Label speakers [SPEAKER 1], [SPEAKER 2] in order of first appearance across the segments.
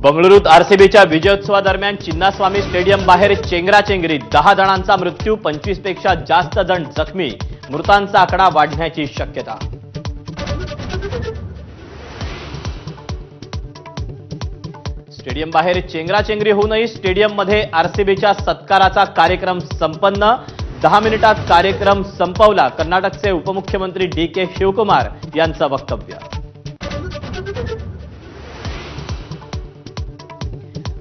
[SPEAKER 1] बंगळुरूत आरसीबीच्या विजयोत्सवादरम्यान Chinnaswamy stadium बाहेर चेंगराचेंगरी, 10 जणांचा मृत्यू, 25 पेक्षा जास्त जण जखमी, मृतांचा आकडा वाढण्याची शक्यता. स्टेडियम बाहेर चेंगराचेंगरी होऊनही स्टेडियममध्ये आरसीबीच्या सत्काराचा कार्यक्रम संपन्न. 10 मिनिटात कार्यक्रम संपवला. कर्नाटकचे उपमुख्यमंत्री डी.के. शिवकुमार यांचं वक्तव्य.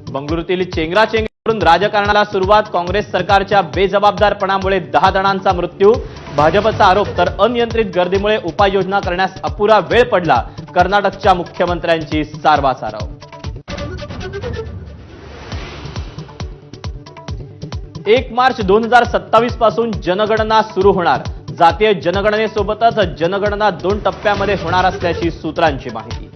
[SPEAKER 1] बंगळुरूतील चेंगराचेंगरीवरून राजकारणाला सुरुवात. काँग्रेस सरकारच्या बेजबाबदारपणामुळे 10 जणांचा मृत्यू, भाजपचा आरोप. तर अनियंत्रित गर्दीमुळे उपाययोजना करण्यास अपुरा वेळ पडला. कर्नाटकच्या मुख्यमंत्र्यांची सारवासारव. 1 मार्च 2027 पासून जनगणना सुरू होणार. जातीय जनगणनेसोबतच जनगणना 2 टप्प्यामध्ये होणार असल्याची सूत्रांची माहिती.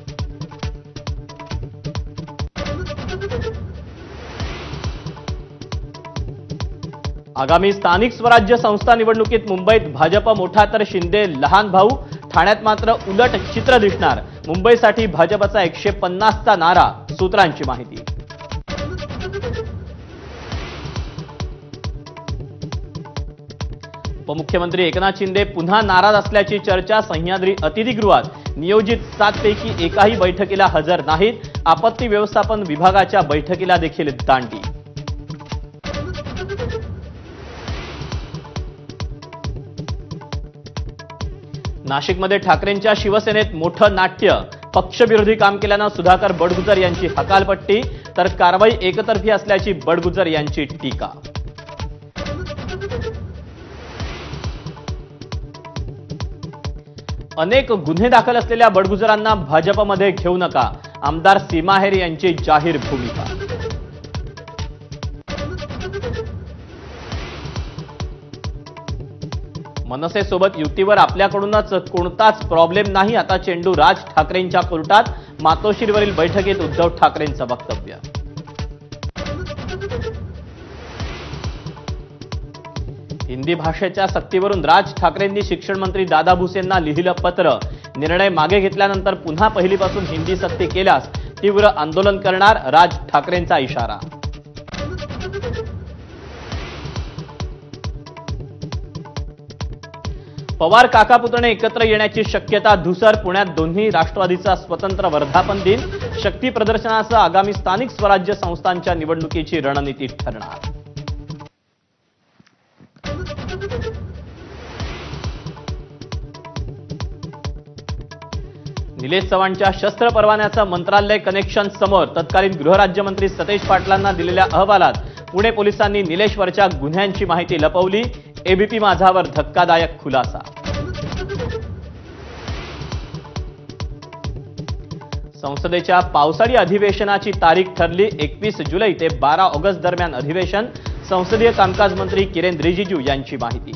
[SPEAKER 1] आगामी स्थानिक स्वराज्य संस्था निवडणुकीत मुंबईत भाजप मोठा तर शिंदे लहान भाऊ. ठाण्यात मात्र उलट चित्र दिसणार. मुंबईसाठी भाजपचा 150चा नारा, सूत्रांची माहिती. उपमुख्यमंत्री एकनाथ शिंदे पुन्हा नाराज असल्याची चर्चा. सह्याद्री अतिथीगृहात नियोजित 7 पैकी एकाही बैठकीला हजर नाहीत. आपत्ती व्यवस्थापन विभागाच्या बैठकीला देखील दांडी. नाशिकमध्ये ठाकरेंच्या शिवसेनेत मोठं नाट्य. पक्षविरोधी काम केल्यानं सुधाकर बडगुजर यांची हकालपट्टी, तर कारवाई एकतर्फी असल्याची बडगुजर यांची टीका. अनेक गुन्हे दाखल असलेल्या बडगुजरांना भाजपमध्ये घेऊ नका. आमदार सीमा आहेर यांची जाहीर भूमिका. मनसेसोबत युतीवर आपल्याकडूनच कोणताच प्रॉब्लेम नाही. आता चेंडू राज ठाकरेंच्या कोर्टात. मातोश्रीवरील बैठकीत उद्धव ठाकरेंचं वक्तव्य. हिंदी भाषेच्या सक्तीवरून राज ठाकरेंनी शिक्षण मंत्री दादा भुसेंना लिहिलं पत्र. निर्णय मागे घेतल्यानंतर पुन्हा पहिलीपासून हिंदी सक्ती केल्यास तीव्र आंदोलन करणार, राज ठाकरेंचा इशारा. पवार काका पुतणे एकत्र येण्याची शक्यता धुसर. पुण्यात दोन्ही राष्ट्रवादीचा स्वतंत्र वर्धापन दिन. शक्ती प्रदर्शनासह आगामी स्थानिक स्वराज्य संस्थांच्या निवडणुकीची रणनीती ठरणार. निलेश चव्हाणच्या शस्त्र परवान्याचं मंत्रालय कनेक्शन समोर. तत्कालीन गृहराज्यमंत्री सतेज पाटलांना दिलेल्या अहवालात पुणे पोलिसांनी निलेशवरच्या गुन्ह्यांची माहिती लपवली. एबीपी माझावर धक्कादायक खुलासा. संसदेच्या पावसाळी अधिवेशनाची तारीख ठरली. 21 जुलै ते 12 ऑगस्ट दरम्यान अधिवेशन. संसदीय कामकाज मंत्री किरेन रिजिजू यांची माहिती.